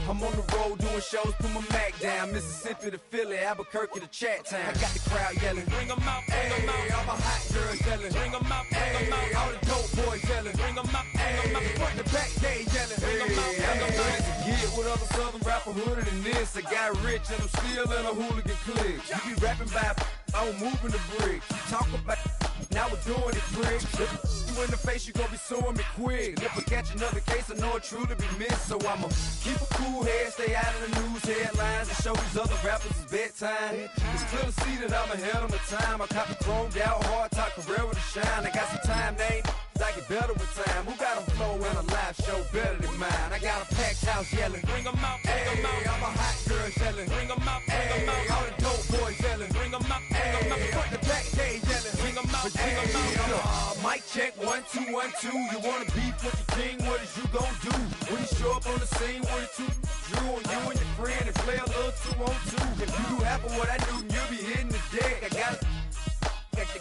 I'm on the road doing shows, put my Mac down. Mississippi to Philly, Albuquerque to Chat Town. I got the crowd yelling, bring them out, bring them out. All my hot girls yelling, bring them out, bring them out. All the dope boys yelling, bring them out, bring them out. Front to back, they yelling, bring them out, bring them out. To get with other southern rapper hooded than this. I got rich and I'm still in a hooligan clique. You be rapping by, I'm moving the brick. You talk about, now we're doing it, prick. You in the face, you gon' be suing me quick. If I catch another case, I know it truly be missed. So I'ma keep a cool head, stay out of the news headlines, and show these other rappers it's bedtime. It's clear to see that I'm ahead of my time. I copy chromed out, hard top career with a shine. I got some time, they ain't I get better with time. Who got a flow and a live show better than mine? I got a packed house yelling, bring them out, bring them out. All my hot girls yelling, bring them out, bring them out. All the dope boys yelling, bring them out, bring them out. Front to back, they yelling, bring them out, bring them out. Mic check, 1 2 1 2. You wanna beef with the king? What is you gon' do when you show up on the scene with a two? You and your friend and play a little 2 on 2. If you do half of what I do, then you'll be hitting the deck. I got to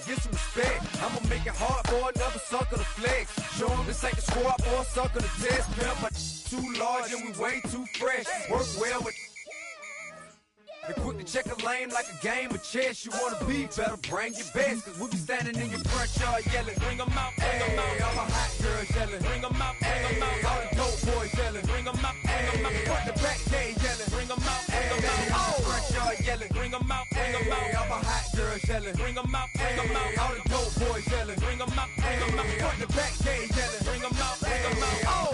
get some respect. I'ma make it hard for another sucker to flex. Show him this ain't the squad for a sucker to test. Pimp, my too large and we way too fresh. Work well with they quick to check a lane like a game of chess. You wanna be better, bring your best. Cause we'll be standing in your front yard yelling, bring them out, bring them out. All my hot girls yelling, bring them out, bring them out. All the dope boys yelling, bring them out, bring them out. Front to back, they yelling, bring them out, bring them out. Oh, front yard yelling, bring them out, bring them out. All my hot girls yelling, bring them out, bring them out. All the dope boys yelling, bring them out, bring them out. Front to back, they yelling, bring them out, bring them out. Oh.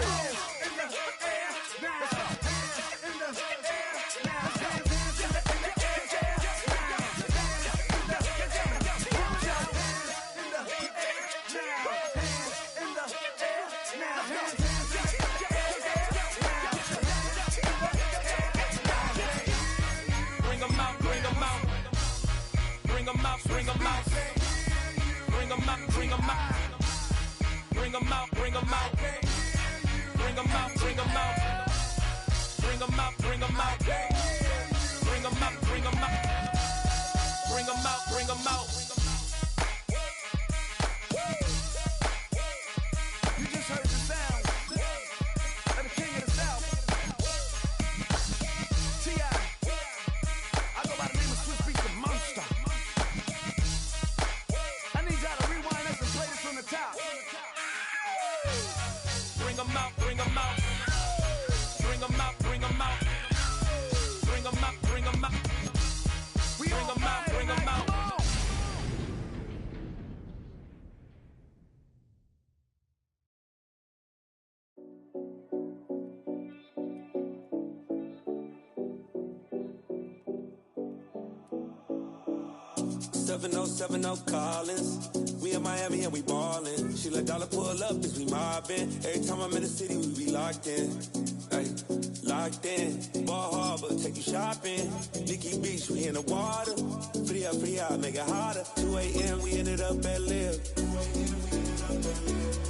Bring them out, bring them out, bring them out, bring them out, bring them out, bring them out, bring them out, bring them out, bring them out, bring them out, bring them out, bring them out, bring them out. You just heard the sound of the king of the South, T.I. I go by the name of Swiss Beats the Monster. From the top. Bring them out, bring them out. Bring them out, bring them out. Bring them out, bring them out. Bring them out, bring them out. 7070 Collins. We in Miami and we ballin'. She let dollar pull up as we mobbin'. Every time I'm in the city, we be locked in. Ay, locked in. Ball Harbor, take you shopping. Nikki Beach, we in the water. Free up, make it hotter. 2 a.m. we ended up at Live.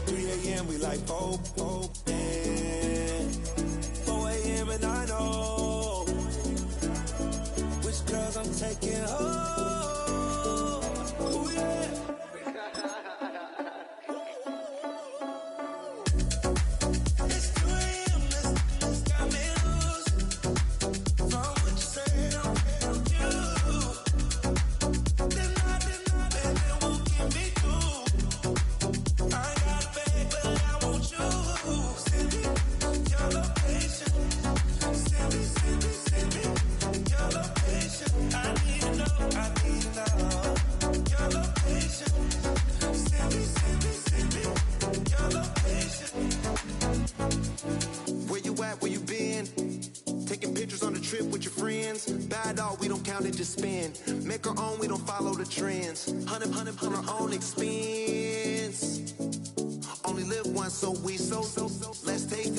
3 a.m. we like Pope. 4 a.m. and I know which girls I'm taking home. Just spend, make our own, we don't follow the trends. 100 on our own expense. Only live once, so we so. Let's take,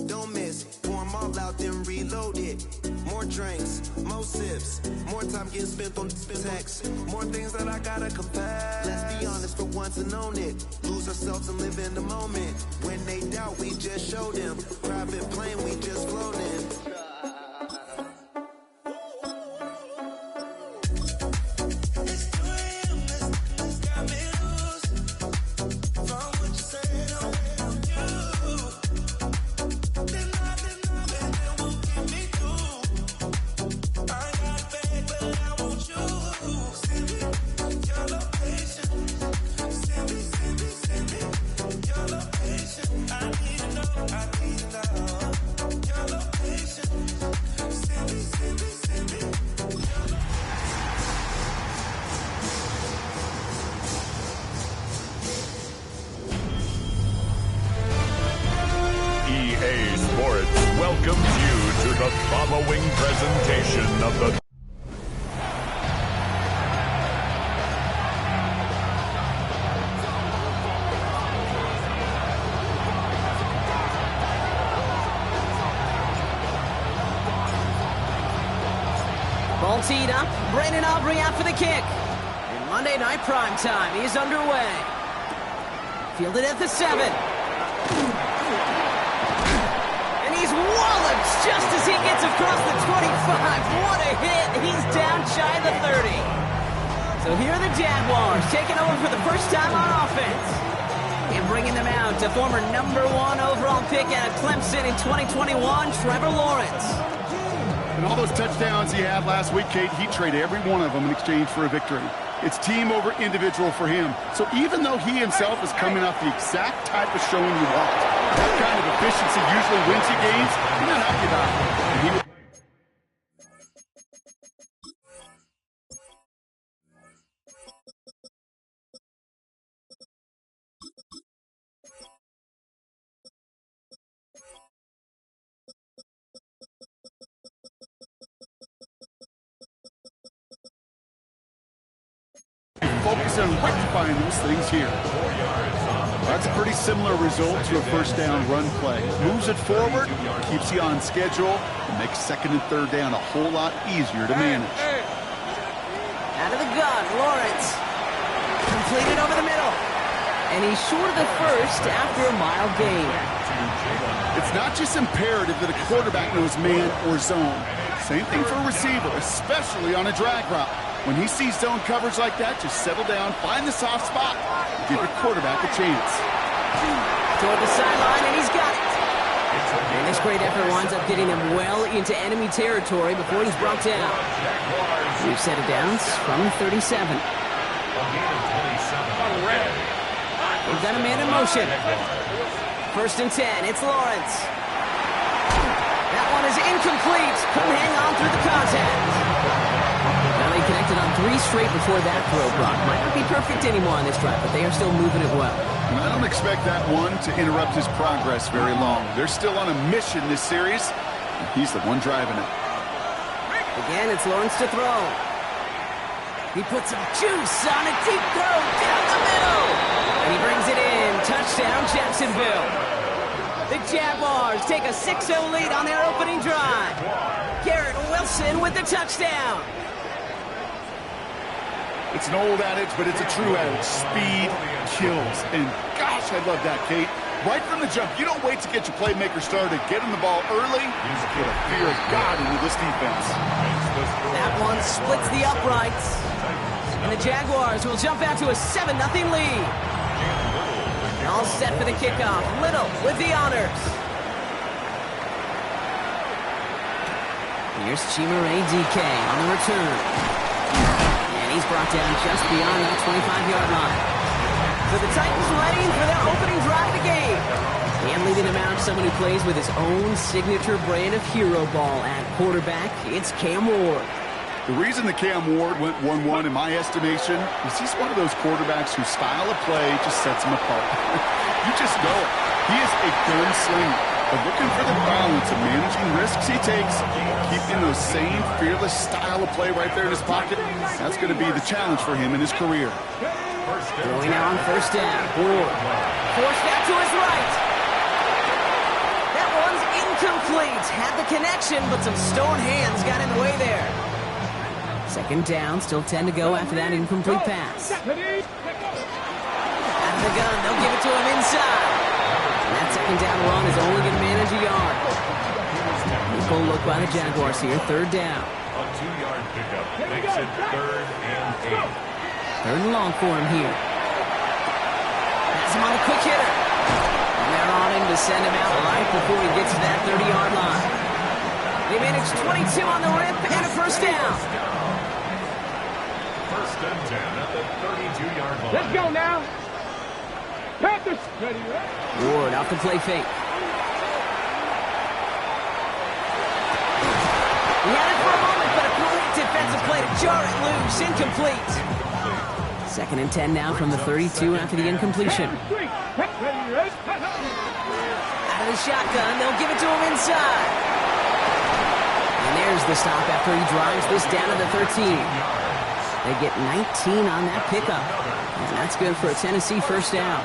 don't miss. Pour them all out, then reload it. More drinks, more sips, more time getting spent on text. More things that I gotta confess. Let's be honest for once and own it. Lose ourselves and live in the moment. When they doubt, we just show them. Private plane, we just float in. welcomes you to the following presentation of the Ball teed up. Brandon Aubrey out for the kick. In Monday Night Primetime, he is underway. Fielded at the 7. And he's walloped just as he gets across the 25. What a hit. He's down shy of the 30. So here are the Jaguars taking over for the first time on offense. And bringing them out to former #1 overall pick out of Clemson in 2021, Trevor Lawrence. And all those touchdowns he had last week, Kate, he traded every one of them in exchange for a victory. It's team over individual for him. So even though he himself is coming off the exact type of showing you want, that kind of efficiency usually wins you games. I'm not happy about it. And he focus on rectifying those things here. That's a pretty similar result to a first down run play. Moves it forward, keeps you on schedule, and makes second and third down a whole lot easier to manage. Out of the gun, Lawrence. Completed over the middle. And he's short of the first after a mile gain. It's not just imperative that a quarterback knows man or zone. Same thing for a receiver, especially on a drag route. When he sees zone coverage like that, just settle down, find the soft spot, and give your quarterback a chance. Toward the sideline, and he's got it. And this great effort winds up getting him well into enemy territory before he's brought down. We've set it down from 37. We've got a man in motion. First and 10, it's Lawrence. That one is incomplete. Couldn't hang on through the contact. Now they connected on 3 straight before that throw, Brock. Might not be perfect anymore on this drive, but they are still moving it well. And I don't expect that one to interrupt his progress very long. They're still on a mission this series, and he's the one driving it. Again, it's Lawrence to throw. He puts some juice on a deep throw down the middle. And he brings it in. Touchdown, Jacksonville. The Jaguars take a 6-0 lead on their opening drive. Garrett Wilson with the touchdown. It's an old adage, but it's a true adage. Speed kills. And gosh, I love that, Kate. Right from the jump, you don't wait to get your playmaker started. Get him the ball early. Get a fear of God into this defense. That one splits the uprights. And the Jaguars will jump out to a 7-0 lead. All set for the kickoff. Little with the honors. Here's Chimere DK on the return. And he's brought down just beyond that 25-yard line. So the Titans ready for their opening drive of the game. And leading them out, someone who plays with his own signature brand of hero ball at quarterback. It's Cam Ward. The reason that Cam Ward went 1-1 in my estimation is he's one of those quarterbacks whose style of play just sets him apart. You just know it. He is a gunslinger. But looking for the balance of managing risks he takes, keeping those same fearless style of play right there in his pocket, that's going to be the challenge for him in his career. Going out on first down. Ward forced out to his right. That one's incomplete. Had the connection, but some stone hands got in the way there. Second down, still 10 to go after that incomplete pass. Out of the gun, they'll give it to him inside. And that second down run is only going to manage a yard. Equal look by the Jaguars here, third down. A 2-yard pickup makes it 3rd and 8. Third and long for him here. Pass him on a quick hitter. And they're on him to send him out right before he gets to that 30-yard line. They managed 22 on the rip and a first down. First and 10 at the 32-yard line. Let's go now. Panthers. Ready, right? Ward off the play fake. He had it for a moment, but a great defensive play to jar it loose. Incomplete. Second and 10 now from the 32 after the incompletion. Out of the shotgun, they'll give it to him inside. There's the stop after he drives this down to the 13. They get 19 on that pickup. And that's good for a Tennessee first down.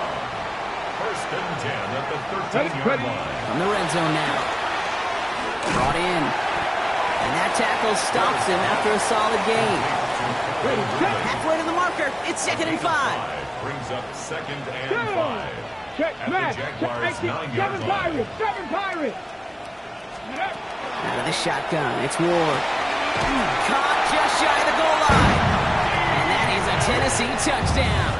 First and 10 at the 13-yard line. From the red zone now. Brought in. And that tackle stops him after a solid gain. Halfway to the marker. It's 2nd and 5. Brings up 2nd and 5. Check, At match. the Jaguars' 9-yard line. Seven Pirates. Out of the shotgun. It's Ward. Caught just shy of the goal line. And that is a Tennessee touchdown.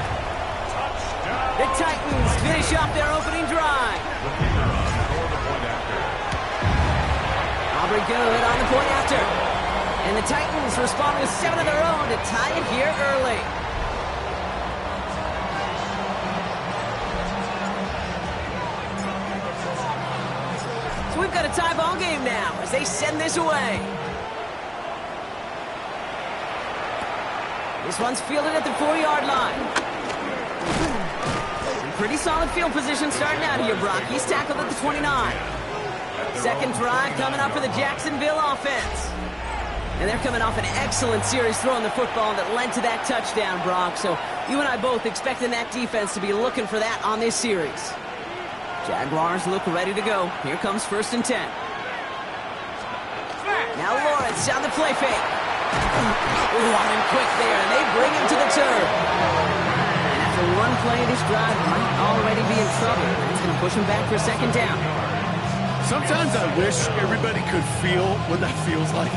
The Titans finish off their opening drive. Aubrey good on the point after. And the Titans respond with 7 of their own to tie it here early. So we've got a tie ball game now as they send this away. This one's fielded at the 4-yard line. Pretty solid field position starting out here, Brock. He's tackled at the 29. Second drive coming up for the Jacksonville offense. And they're coming off an excellent series throwing the football that led to that touchdown, Brock. So you and I both expecting that defense to be looking for that on this series. Jaguars look ready to go. Here comes 1st and 10. Now Lawrence on the play fake. Running quick there, and they bring him to the turf. And after one play, this drive might already be in trouble. It's going to push him back for a 2nd down. Sometimes I wish everybody could feel what that feels like.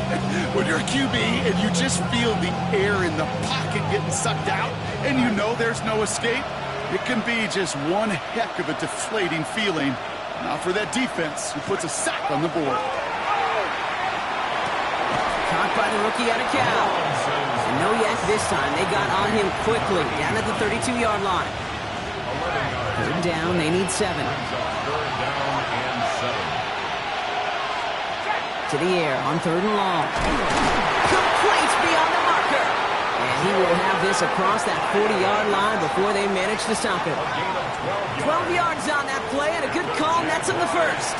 When you're a QB and you just feel the air in the pocket getting sucked out and you know there's no escape, it can be just one heck of a deflating feeling. Now for that defense who puts a sack on the board. Caught by the rookie out of Cal. And no yak this time. They got on him quickly down at the 32-yard line. 3rd down, they need 7. To the air on 3rd and long. Complete beyond the marker. And he will have this across that 40-yard line before they manage to stop him. 12 yards on that play and a good call nets him the first.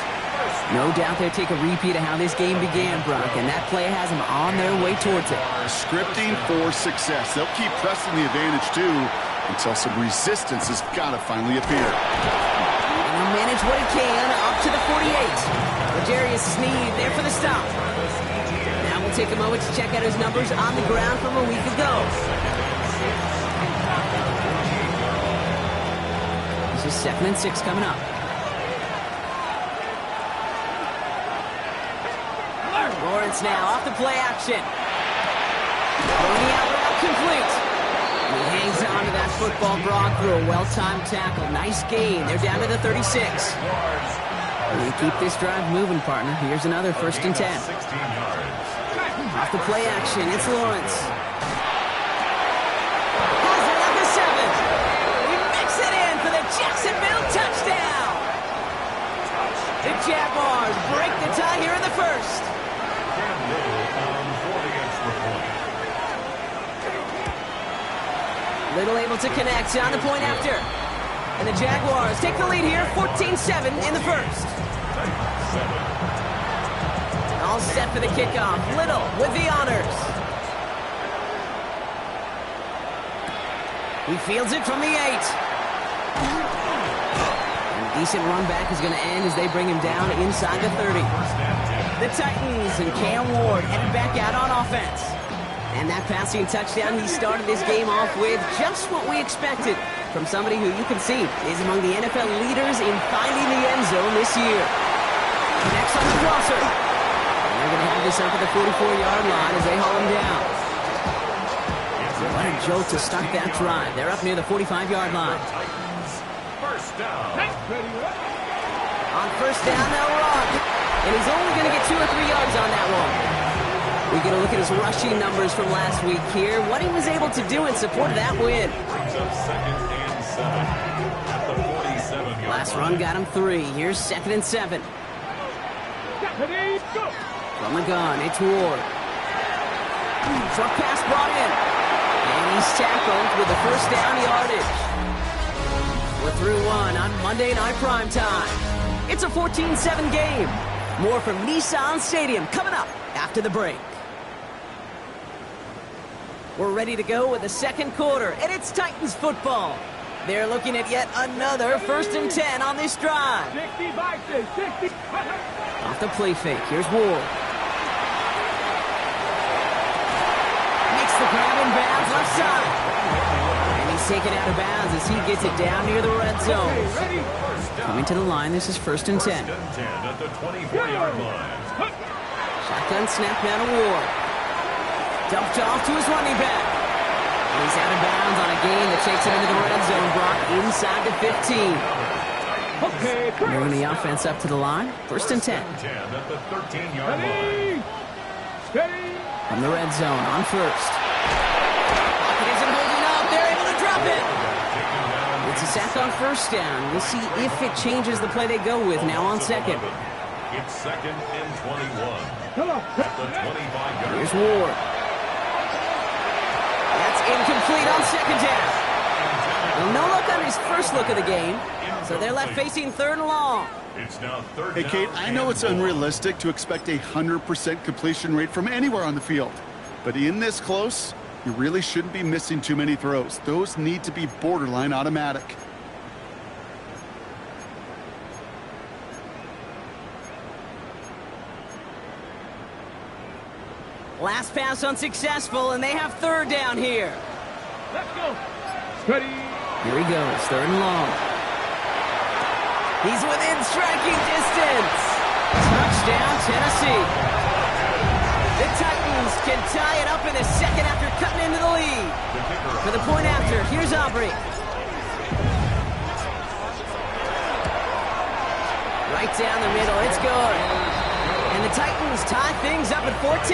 No doubt they'll take a repeat of how this game began, Brock, and that play has them on their way towards it. Scripting for success. They'll keep pressing the advantage, too, until some resistance has got to finally appear. And he'll manage what he can up to the 48. L'Jarius Sneed there for the stop. Now we'll take a moment to check out his numbers on the ground from a week ago. This is 2nd and 6 coming up. Lawrence now off the play action. Throwing out route complete. He hangs on to that football, Brock, through a well-timed tackle. Nice gain. They're down to the 36. And keep this drive moving, partner. Here's another 1st and 10. Off the play action, it's Lawrence. Has it at the 7. He makes it in for the Jacksonville touchdown. The Jaguars break the tie here in the 1st. Little able to connect on the point after. And the Jaguars take the lead here, 14-7 in the 1st. All set for the kickoff. Little with the honors. He fields it from the 8. And a decent run back is going to end as they bring him down inside the 30. The Titans and Cam Ward headed back out on offense. And that passing touchdown he started this game off with, just what we expected from somebody who you can see is among the NFL leaders in finding the end zone this year. Next on the crosser. And they're going to have this up at the 44-yard line as they haul him down. What a jolt to start that drive. They're up near the 45-yard line. First down. On 1st down, they'll run. And he's only going to get 2 or 3 yards on that one. We get a look at his rushing numbers from last week here. What he was able to do in support of that win. Brings up 2nd and 7 at the 47-yard Last run got him 3. Here's 2nd and 7. From the gun, it's Ward. Short pass brought in. And he's tackled with the 1st down yardage. We're through 1 on Monday Night Primetime. It's a 14-7 game. More from Nissan Stadium coming up after the break. We're ready to go with the second quarter, and it's Titans football. They're looking at yet another 1st and 10 on this drive. 60 boxes, 60. Off the play fake, here's Ward. Makes the grab in bounds left side. And he's taken out of bounds as he gets it down near the red zone. Coming to the line, this is 1st and 10. 1st and 10 at the 24-yard line. Shotgun snap down to Ward. Dumped off to his running back. And he's out of bounds on a gain that takes him into the red zone, Brock, inside the 15. Moving the offense up to the line. 1st and 10. 10 at the 13-yard line. From the red zone on 1st. Pocket isn't holding up. They're able to drop it. It's a sack on 1st down. We'll see if it changes the play they go with now on 2nd. It's 2nd and 21 at the 25-yard line. Here's Ward. That's incomplete on 2nd down. Well, no luck on his first look of the game, so they're left facing 3rd and long. It's now 3rd Hey, Kate, I know it's unrealistic to expect a 100% completion rate from anywhere on the field. But in this close, you really shouldn't be missing too many throws. Those need to be borderline automatic. Last pass unsuccessful, and they have 3rd down here. Let's go. Steady. Here he goes, 3rd and long. He's within striking distance. Touchdown, Tennessee. The Titans can tie it up in the 2nd after cutting into the lead. For the point after, here's Aubrey. Right down the middle, it's good. And the Titans tie things up at 14.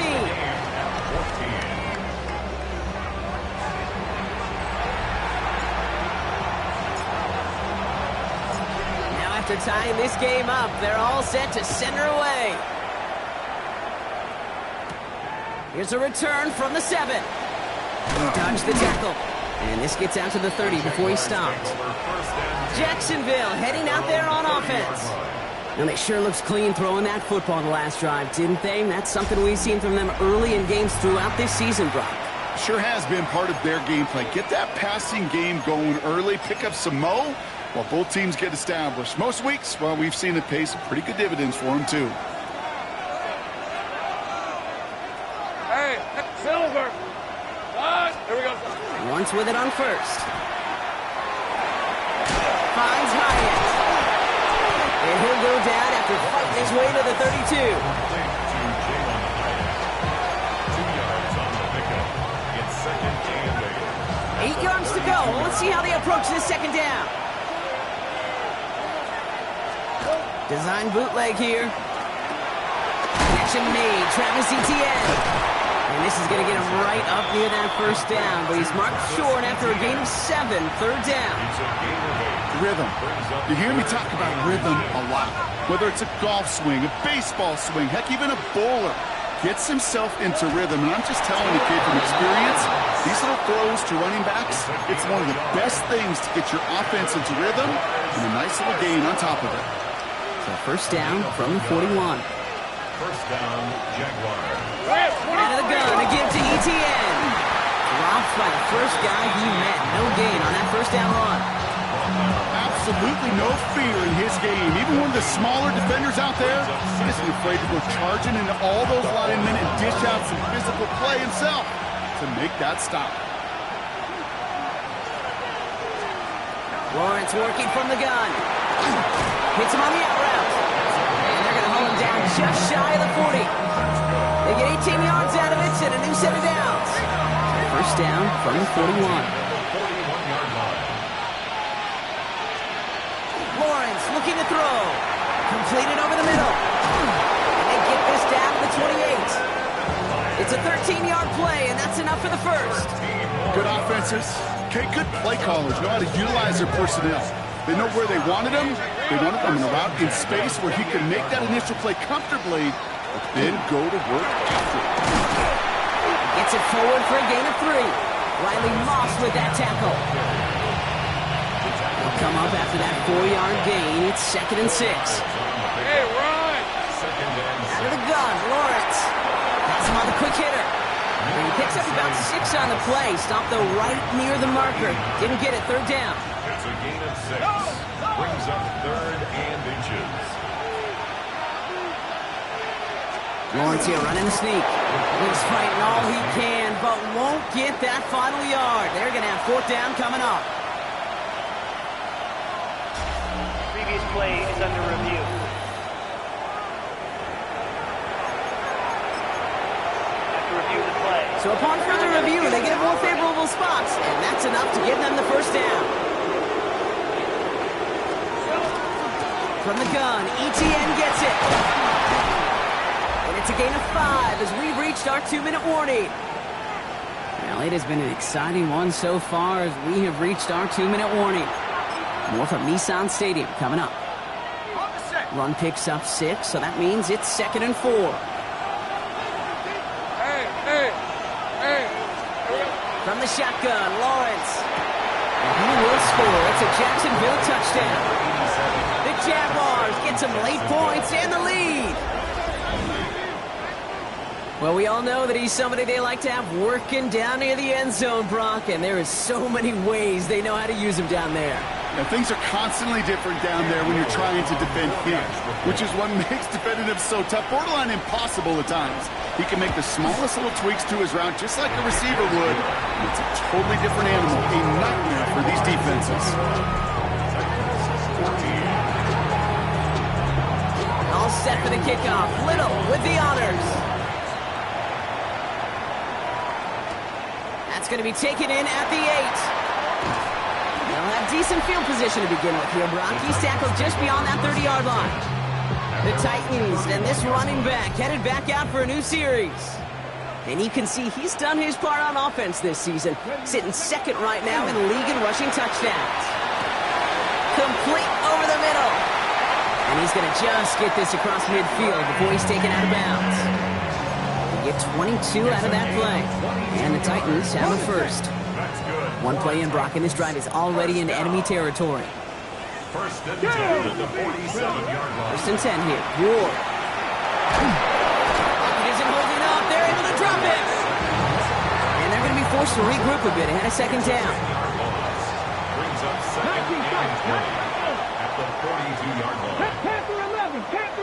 After tying this game up, they're all set to center away. Here's a return from the 7. He dodged the tackle. And this gets out to the 30 before he stopped. Jacksonville heading out there on offense. And they sure looks clean throwing that football the last drive, didn't they? And that's something we've seen from them early in games throughout this season, Brock. Sure has been part of their game plan. Get that passing game going early, pick up some mo, while both teams get established. Most weeks, well, we've seen it pay some pretty good dividends for them, too. Hey, Silver. Here we go. Once with it on 1st. Finds Hyatt. And he'll go down after fighting his way to the 32. 2 yards on the pickup. It's 2nd and 8. 8 yards to go. Let's see how they approach this 2nd down. Design bootleg here. Connection made. Travis Etienne. And this is going to get him right up near that 1st down. But he's marked short after a gain of 7. 3rd down. Rhythm. You hear me talk about rhythm a lot. Whether it's a golf swing, a baseball swing, heck, even a bowler. Gets himself into rhythm. And I'm just telling you, kid, from experience, these little throws to running backs, it's one of the best things to get your offense into rhythm and a nice little gain on top of it. So 1st down from the 41. 1st down, Jaguars. Out of the gun to give to Etienne. Dropped by the first guy he met. No gain on that 1st down run. Absolutely no fear in his game. Even one of the smaller defenders out there isn't afraid to go charging into all those linemen and dish out some physical play himself to make that stop. Lawrence working from the gun. Hits him on the out route. And they're going to hold him down just shy of the 40. They get 18 yards out of it and a new set of downs. 1st down from the 41. 41-yard line. Lawrence looking to throw. Completed over the middle. And they get this down to the 28. It's a 13-yard play, and that's enough for the 1st. Good offenses. Okay, good play callers know how to utilize their personnel. They know where they wanted him. They wanted them in a route in space where he can make that initial play comfortably, but then go to work after it. Gets it forward for a gain of 3. Riley Moss with that tackle. He'll come up after that 4-yard gain. It's 2nd and 6. Hey, run! 2nd Picks up about 6 on the play. Stopped though right near the marker. Didn't get it. Third down. It's a gain of 6. Brings up 3rd and inches. Lawrence here running the sneak. He's fighting all he can, but won't get that final yard. They're going to have 4th down coming up. Previous play is under review. After review the play. So upon further review, they get more favorable spots, and that's enough to give them the 1st down. From the gun, ETN gets it. And it's a gain of 5 as we've reached our 2-minute warning. Well, it has been an exciting one so far as we have reached our 2-minute warning. More from Nissan Stadium coming up. Run picks up 6, so that means it's 2nd and 4. From the shotgun, Lawrence. And he will score. It's a Jacksonville touchdown. The Jaguars get some late points and the lead. Well, we all know that he's somebody they like to have working down near the end zone, Brock, and there is so many ways they know how to use him down there. Now, things are constantly different down there when you're trying to defend him, which is what makes defending him so tough, borderline impossible at times. He can make the smallest little tweaks to his route just like a receiver would. It's a totally different animal, a nightmare for these defenses. All set for the kickoff. Little with the honors. That's going to be taken in at the 8. They'll have decent field position to begin with here, Brock. He's tackled just beyond that 30-yard line. The Titans and this running back headed back out for a new series. And you can see he's done his part on offense this season, sitting 2nd right now in the league in rushing touchdowns. Complete over the middle. And he's going to just get this across midfield before he's taken out of bounds. They get 22 out of that play. And the Titans have a 1st. One play in, Brock, and this drive is already into enemy territory. 1st and 10 at the 47-yard line. 1st and 10 here. Ward. It isn't holding up. They're able to drop it. And they're going to be forced to regroup a bit ahead of 2nd down. Brings up 2nd and 20 at the 42-yard line. Panther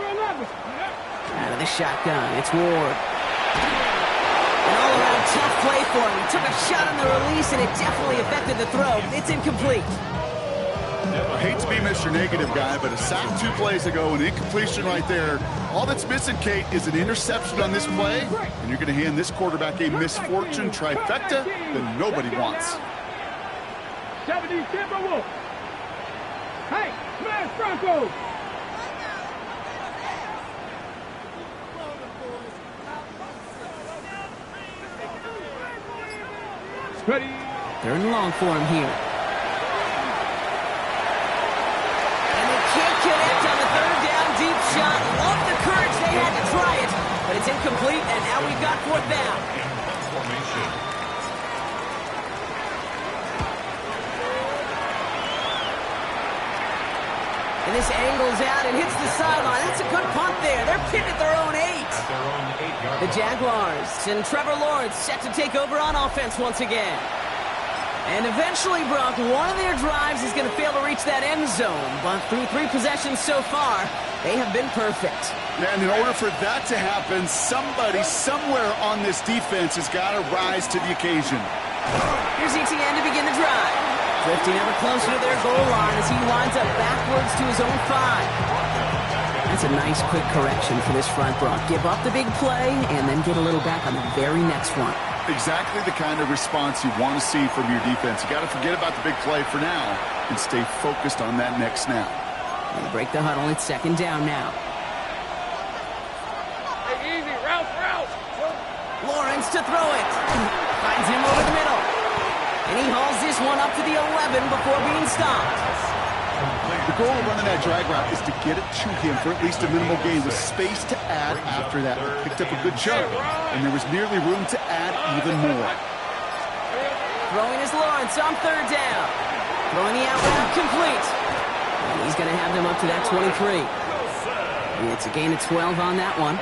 11. Out of the shotgun, it's Ward. An all-around tough play for him. He took a shot on the release, and it definitely affected the throw. It's incomplete. I hate to be Mr. Negative guy, but a sack 2 plays ago, an incompletion right there. All that's missing, Kate, is an interception on this play, and you're going to hand this quarterback a misfortune trifecta that nobody wants. 70 Timberwolves. Hey, smash Broncos. Ready. 3rd and long for him here. And they can't connect on the 3rd down deep shot. Love the courage they had to try it, but it's incomplete, and now we've got 4th down. Formation. And this angles out and hits the sideline. That's a good punt there. They're pinned at their own 8. At their own 8-yard The line. Jaguars and Trevor Lawrence set to take over on offense once again. And eventually, Brock, one of their drives is going to fail to reach that end zone. But through 3 possessions so far, they have been perfect. And in order for that to happen, somebody somewhere on this defense has got to rise to the occasion. Here's ETN to begin the drive. Drifting ever closer to their goal line as he winds up backwards to his own 5. That's a nice quick correction for this front, Brock. Give up the big play and then get a little back on the very next one. Exactly the kind of response you want to see from your defense. You got to forget about the big play for now and stay focused on that next snap. They break the huddle. It's 2nd down now. Hey, easy. Route. Lawrence to throw it. Finds him over the middle. And he hauls this one up to the 11 before being stopped. The goal of running that drag route is to get it to him for at least a minimal gain with space to add after that. They picked up a good chunk, and there was nearly room to add even more. Throwing is Lawrence on 3rd down. Throwing the out route complete. And he's going to have them up to that 23. It's a gain of 12 on that one.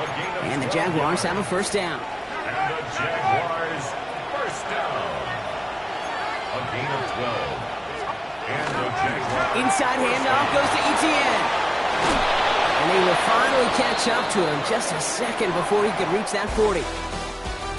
And the Jaguars have a 1st down. And the Jaguars down. A gain of 12. And the Jaguars. Inside handoff goes to Etienne. And they will finally catch up to him just a second before he could reach that 40.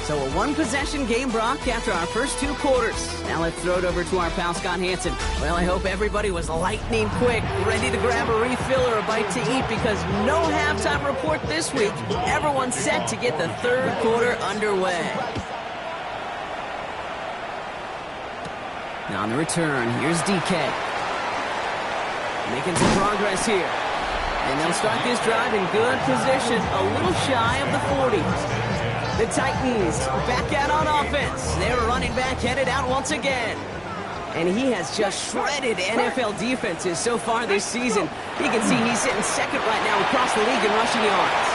So a one-possession game, Brock, after our first 2 quarters. Now let's throw it over to our pal Scott Hansen. Well, I hope everybody was lightning quick, ready to grab a refill or a bite to eat, because no halftime report this week. Everyone's set to get the third quarter underway. Now on the return, here's DK. Making some progress here. And they'll start this drive in good position, a little shy of the 40. The Titans back out on offense. Their running back headed out once again. And he has just shredded NFL defenses so far this season. You can see he's sitting second right now across the league in rushing yards.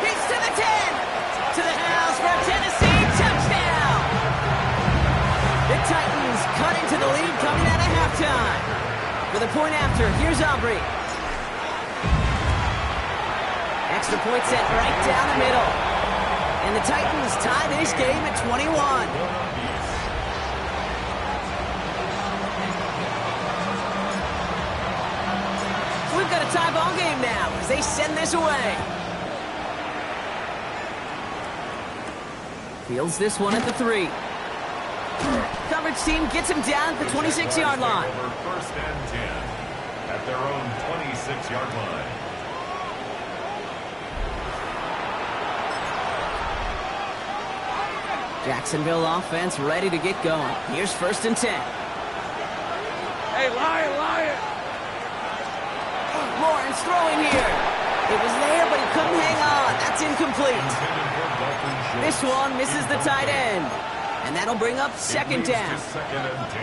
He's to the 10. To the house for a Tennessee touchdown. The Titans cut into the lead coming out of halftime. For the point after, here's Aubrey. Extra point set right down the middle. And the Titans tie this game at 21. So we've got a tie ball game now as they send this away. Fields this one at the 3. Coverage team gets him down at the 26-yard line. First and 10 at their own 26-yard line. Jacksonville offense ready to get going. Here's first and 10. Hey, Lion! Lawrence throwing here. It was there, but he couldn't hang on. That's incomplete. This one misses the tight end. And that'll bring up second down. Second and 10.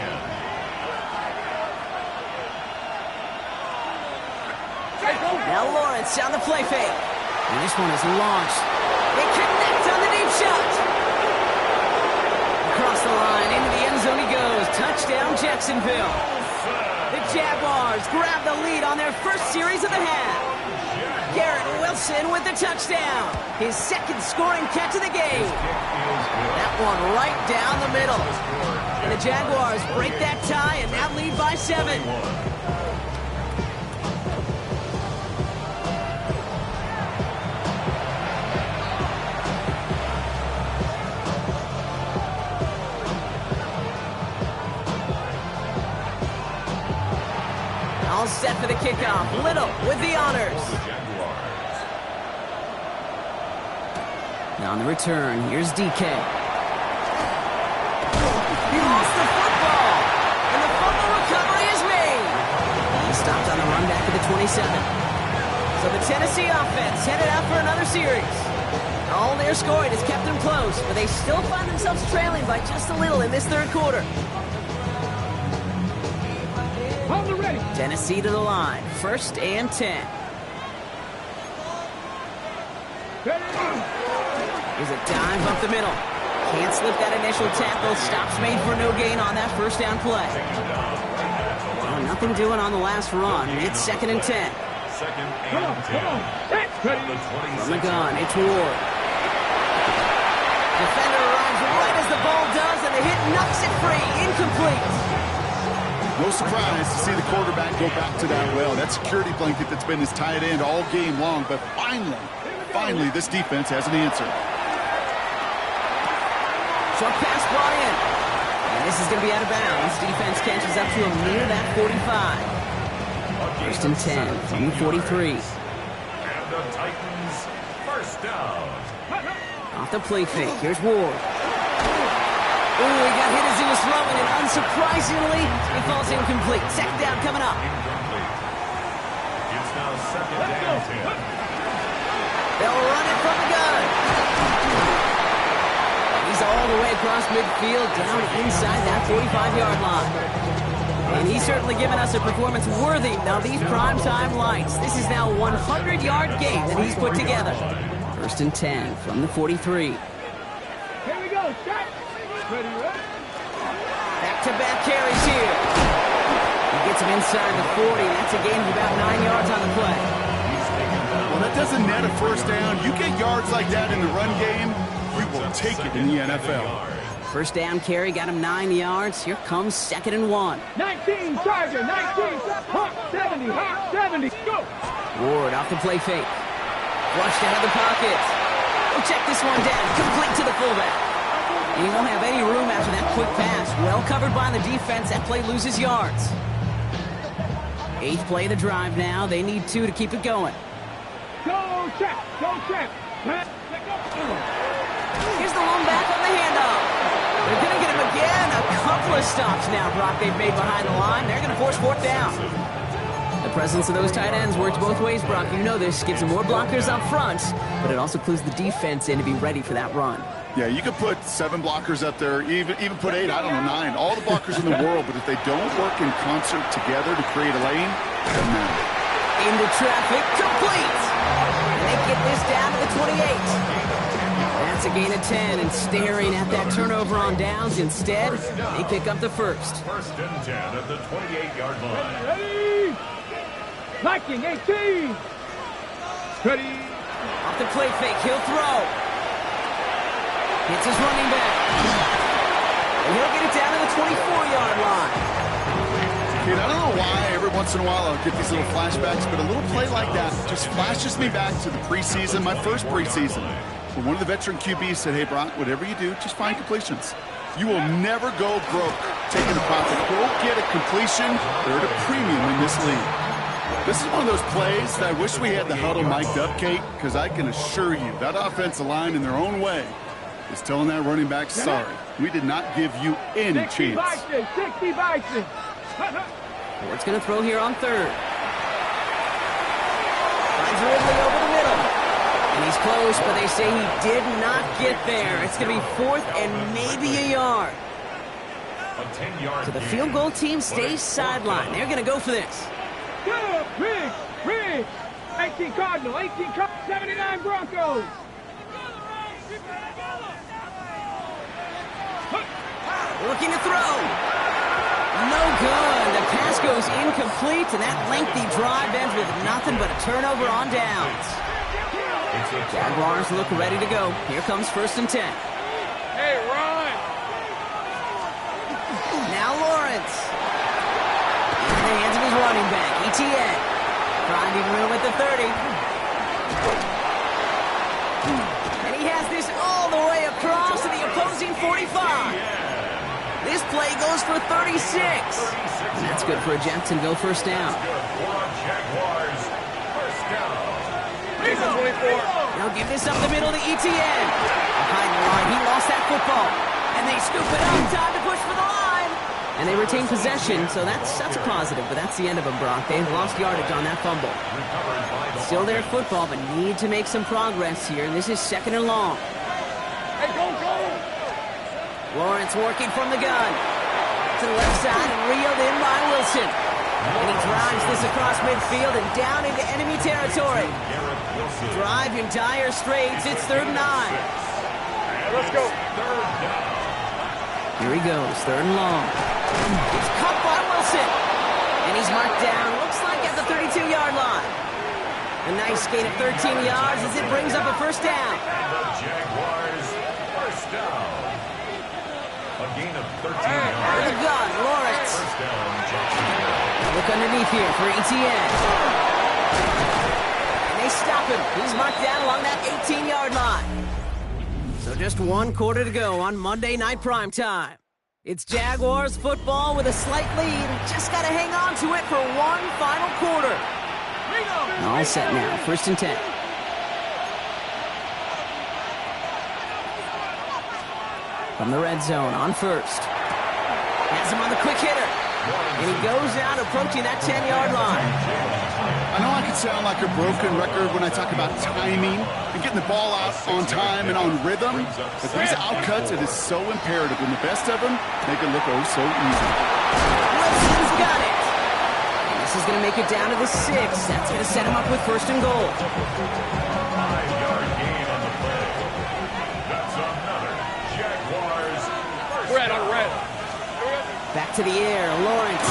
Now Lawrence on the play fake. And this one is launched. They connect on the deep shot. Across the line, into the end zone he goes. Touchdown, Jacksonville. The Jaguars grab the lead on their first series of the half. Garrett Wilson with the touchdown. His second scoring catch of the game. That one right down the middle. And the Jaguars break that tie and now lead by 7. All set for the kickoff. Little with the honors. Now on the return, here's DK. He lost the football, and the fumble recovery is made. He stopped on the run back to the 27. So the Tennessee offense headed out for another series. All their scoring has kept them close, but they still find themselves trailing by just a little in this third quarter. Tennessee to the line. First and 10. Here's a dive up the middle. Can't slip that initial tackle. Stops made for no gain on that first down play. Oh, nothing doing on the last run. It's second and 10. Second and 10. From the gun, it's Ward. Defender arrives right as the ball does, and the hit knocks it free. Incomplete. No surprise to see the quarterback go back to that well. That security blanket that's been his tight end all game long, but finally, this defense has an answer. Short pass brought in. And this is going to be out of bounds. Defense catches up to him near that 45. First and 10 from the 43. And the Titans first down. Off the play fake. Here's Ward. Ooh, he got hit as he was throwing, and unsurprisingly, he falls incomplete. Second down coming up. Incomplete. It's now second down 10. They'll run it from the gun. He's all the way across midfield, down inside that 45-yard line. And he's certainly given us a performance worthy of these primetime lights. This is now a 100-yard game that he's put together. First and 10 from the 43. Here we go, shot. Ready, ready. Back-to-back carries here. He gets him inside the 40. That's a gain of about 9 yards on the play. Well, that doesn't net a first down, you get yards like that in the run game, you will take it in the NFL. First down carry got him 9 yards. Here comes 2nd and 1. 19 Charger, 19 Hawk 70, Hawk 70, go! Ward off the play fake. Flushed out of the pocket. We'll check this one down. Complete to the fullback. And he won't have any room after that quick pass. Well covered by the defense. That play loses yards. 8th play of the drive now. They need 2 to keep it going. Go check, go check. Here's the lone back on the handoff. They're going to get him again. A couple of stops now, Brock, they've made behind the line. They're going to force 4th down. The presence of those tight ends works both ways, Brock. You know this. Gives them more blockers up front, but it also clues the defense in to be ready for that run. Yeah, you could put 7 blockers up there, even put 8, I don't know, 9. All the blockers in the world, but if they don't work in concert together to create a lane, it doesn't matter. Into traffic, complete! And they get this down to the 28. That's a gain of 10, and staring at that turnover on downs. Instead, they pick up the first. 1st and 10 at the 28-yard line. Ready? Viking 18. Ready? Off the play fake, he'll throw. Hits his running back. And he'll get it down to the 24-yard line. Kid, I don't know why every once in a while I'll get these little flashbacks, but a little play like that just flashes me back to the preseason, my first preseason. When one of the veteran QBs said, hey, Brock, whatever you do, just find completions. You will never go broke taking a profit. Go get a completion. They're at a premium in this league. This is one of those plays that I wish we had the huddle mic'd up, Kate, because I can assure you that offensive line in their own way is telling that running back, sorry, we did not give you any chance. 60 Bison. Ward's going to throw here on 3rd. Finds Ridley over the middle. And he's close, but they say he did not get there. It's going to be 4th and maybe a yard. So the field goal team stays sidelined. They're going to go for this. Good, Riggs. 18 Cardinal, 79 Broncos. Looking to throw. No good. The pass goes incomplete, and that lengthy drive ends with nothing but a turnover on downs. Jaguars look ready to go. Here comes 1st and 10. Hey, Ron. Now Lawrence. In the hands of his running back, ETN. Finding room at the 30. And he has this all the way across to the opposing 45. This play goes for 36. And that's good for a Jacksonville first down. Jaguars, first down. 24. They'll give this up the middle to ETN. Behind the line, he lost that football. And they scoop it up. Time to push for the line. And they retain possession, so that's a positive. But that's the end of them, Brock. They've lost yardage on that fumble. Still their football, but need to make some progress here. And this is 2nd and long. Hey, go. Lawrence working from the gun. To the left side, reeled in by Wilson. And he drives this across midfield and down into enemy territory. Drive in dire straits. It's 3rd and 9. Let's go. Here he goes, 3rd and long. It's caught by Wilson. And he's marked down, looks like at the 32-yard line. A nice gain of 13 yards as it brings up a first down. The Jaguars, first down. A gain of 13 yards. For the gun, Lawrence. First down, Jacksonville. Look underneath here for ETN. And they stop him. He's marked down along that 18-yard line. So just 1 quarter to go on Monday Night Primetime. It's Jaguars football with a slight lead. Just got to hang on to it for one final quarter. All set now, 1st and 10. From the red zone on 1st. Has him on the quick hitter. And he goes out approaching that 10-yard line. I know I can sound like a broken record when I talk about timing and getting the ball out on time and on rhythm, but these outcuts, it is so imperative. When the best of them make it look oh so easy. Wilson's got it. This is going to make it down to the 6. That's going to set him up with 1st and goal. 5-yard gain on the play. That's another Jaguars first Red on red. Back to the air, Lawrence.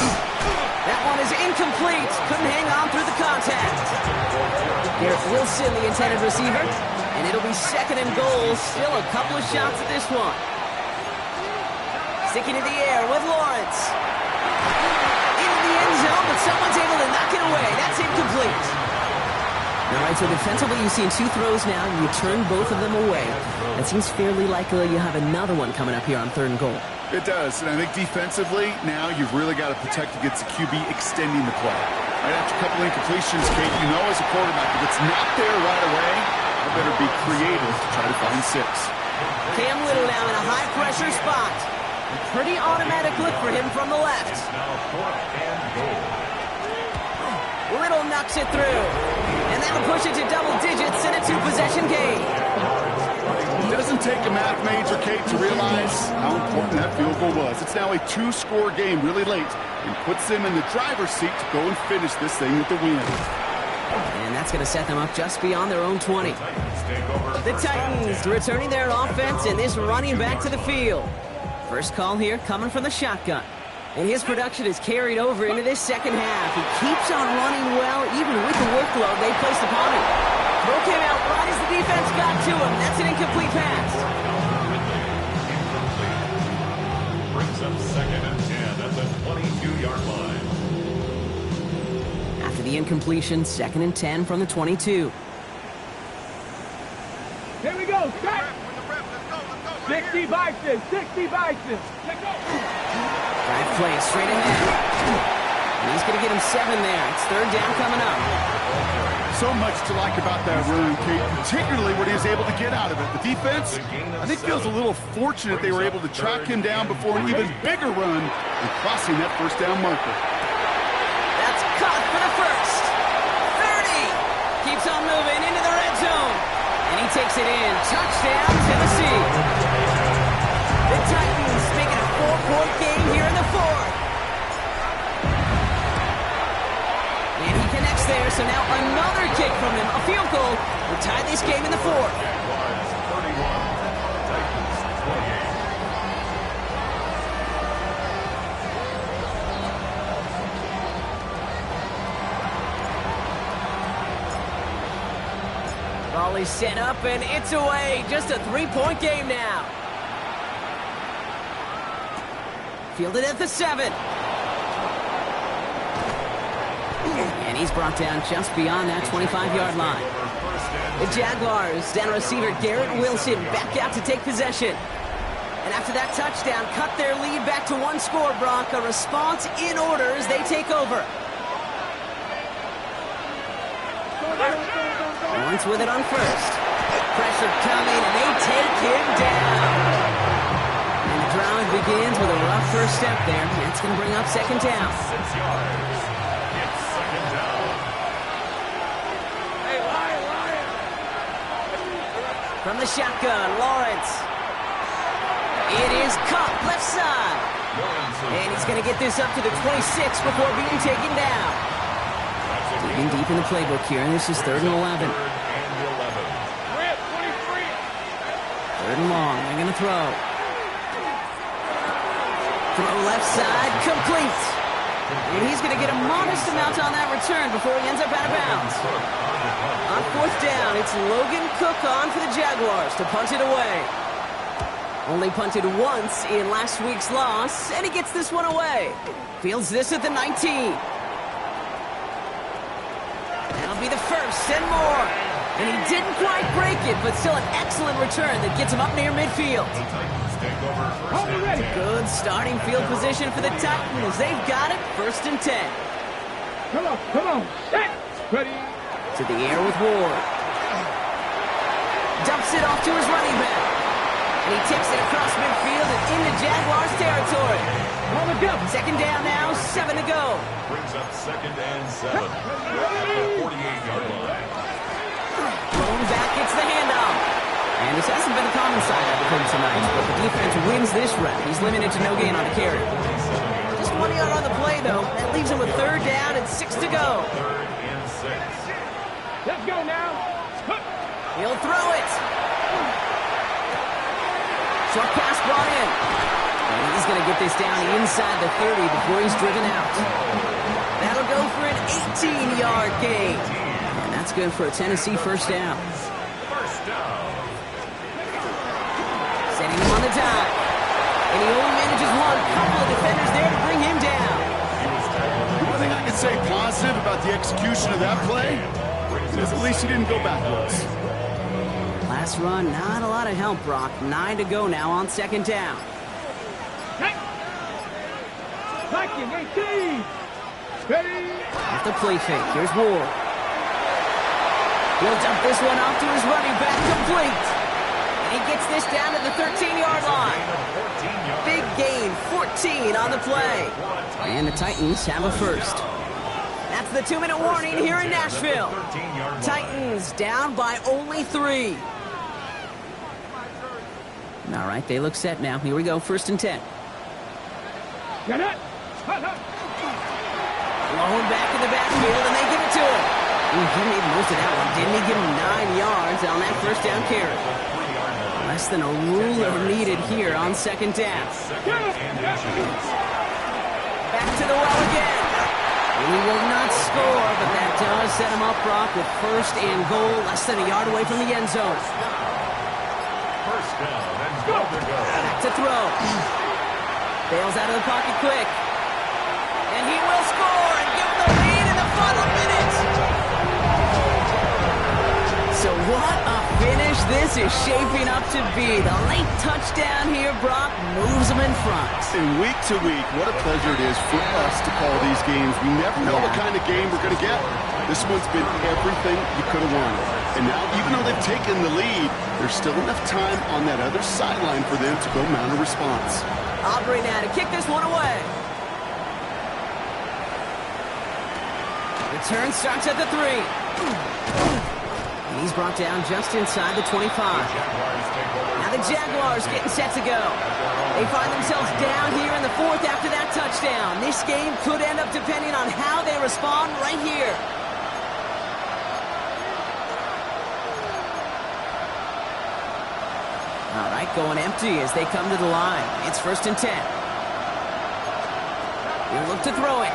That one is incomplete. Couldn't hang on through the contact. Garrett Wilson, the intended receiver. And it'll be second and goal. Still a couple of shots at this one. Sticking in the air with Lawrence. Into the end zone, but someone's able to knock it away. That's incomplete. All right, so defensively, you've seen two throws now, and you turn both of them away. It seems fairly likely you have another one coming up here on 3rd and goal. It does, and I think defensively, now you've really got to protect against the QB extending the play. Right after a couple incompletions, Kate, you know as a quarterback, if it's not there right away, I better be creative to try to find 6. Cam Little now in a high-pressure spot. A pretty automatic look for him from the left. Now 4th and goal. Little knocks it through. And that'll push it to double digits in a 2-possession game. It doesn't take a math major, Kate, to realize how important that field goal was. It's now a 2-score game really late and puts them in the driver's seat to go and finish this thing with the win. And that's going to set them up just beyond their own 20. The Titans returning their offense and this running back to the field. First call here coming from the shotgun. And his production is carried over into this second half. He keeps on running well, even with the workload they placed upon him. Throw came out right as the defense got to him. That's an incomplete pass. Incomplete. Brings up 2nd and 10 at the 22-yard line. After the incompletion, 2nd and 10 from the 22. Here we go, start. 60 Bison, 60 Bison. Let's go. Drive play straight ahead. And he's going to get him 7 there. It's 3rd down coming up. So much to like about that run, Kate, particularly what he was able to get out of it. The defense, I think, feels a little fortunate they were able to track him down before an even bigger run and crossing that 1st down marker. That's caught for the first. 30. Keeps on moving into the red zone. And he takes it in. Touchdown, Tennessee. The Titans making a 4-point game here in the 4th. And he connects there, so now another kick from him. A field goal will tie this game in the 4th. Jaguars 31, Titans 28. Ball is set up, and it's away. Just a 3-point game now. Fielded at the 7. And he's brought down just beyond that 25-yard line. The Jaguars, down receiver Garrett Wilson, back out to take possession. And after that touchdown, cut their lead back to 1 score, Brock. A response in order as they take over. Lawrence with it on 1st. Pressure coming, and they take him down. And the drive begins with a rough first step there. That's going to bring up 2nd down. 6 yards. It's 2nd down. Hey, Lion. From the shotgun, Lawrence. It is caught left side. And he's going to get this up to the 26 before being taken down. Digging deep in the playbook here, and this is 3rd and 11. 3rd and long, they're going to throw. Throw left side, complete. And he's going to get a modest amount on that return before he ends up out of bounds. On 4th down, it's Logan Cook on for the Jaguars to punt it away. Only punted once in last week's loss, and he gets this one away. Fields this at the 19. That'll be the 1st and more. And he didn't quite break it, but still an excellent return that gets him up near midfield. Good starting field position for the Titans. They've got it, 1st and 10. Come on, set. Ready. To the air with Ward. Dumps it off to his running back. And he takes it across midfield and into Jaguars territory. On the go. 2nd down now, 7 to go. Brings up 2nd and 7 at the 48-yard line. Thrown back, gets the handoff. And this hasn't been a common sight of him tonight, but the defense wins this rep. He's limited to no gain on the carry. Just 1 yard on the play, though. That leaves him with 3rd down and 6 to go. 3rd and 6. Let's go now. He'll throw it. Short pass brought in. And he's going to get this down inside the 30 before he's driven out. That'll go for an 18-yard gain. And That's good for a Tennessee first down. First down. Setting him on the dive. And he only manages one. Couple of defenders there to bring him down. One thing I can say positive about the execution of that play is at least he didn't go backwards. Last run, not a lot of help, Brock. 9 to go now on second down. Second, 18. Ready? Off the play fake. Here's Ward. He'll dump this one off to his running back, complete. And he gets this down to the 13-yard line. Big gain, 14 on the play. And the Titans have a first. That's the 2-minute warning here in Nashville. Titans down by only 3. All right, they look set now. Here we go, 1st and 10. Get it. Blowing back in the backfield, and they give it to him. He made most of that one, didn't he? Give him 9 yards on that first down carry. Less than a ruler needed here on second down. Back to the well again. He will not score, but that does set him up, Brock, with 1st and goal, less than a yard away from the end zone. First down and go. Back to throw. Bails out of the pocket quick. And he will score and give the lead in the final minutes. So what a finish this is shaping up to be. The late touchdown here, Brock, moves him in front. And week to week, what a pleasure it is for us to call these games. We never know what kind of game we're going to get. This one's been everything you could have wanted. And now, even though they've taken the lead, there's still enough time on that other sideline for them to go mount a response. Aubrey now to kick this one away. Return starts at the 3. And he's brought down just inside the 25. Now the Jaguars getting set to go. They find themselves down here in the 4th after that touchdown. This game could end up depending on how they respond right here. All right, going empty as they come to the line. It's 1st and 10. He'll look to throw it.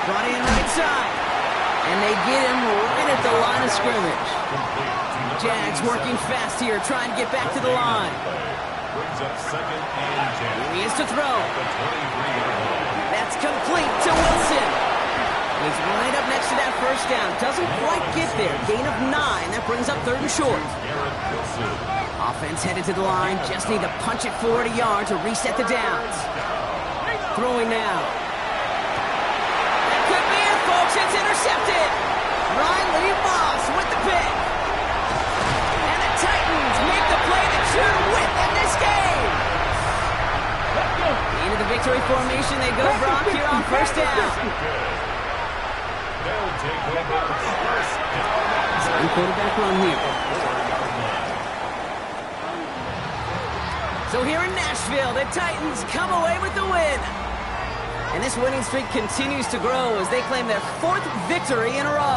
Brought in right side. And they get him right at the line of scrimmage. Jags working fast here, trying to get back to the line. Here he is to throw. That's complete to Wilson. He's right up next to that first down. Doesn't quite get there. Gain of 9. That brings up 3rd and short. Offense headed to the line. Just need to punch it forward a yard to reset the downs. Throwing now. That could be it, folks. It's intercepted. Riley Moss with the pick. And the Titans make the play that should win them this game. Into the victory formation they go, Brock, here on 1st down. Second quarterback run here. So here in Nashville, the Titans come away with the win. And this winning streak continues to grow as they claim their 4th victory in a row.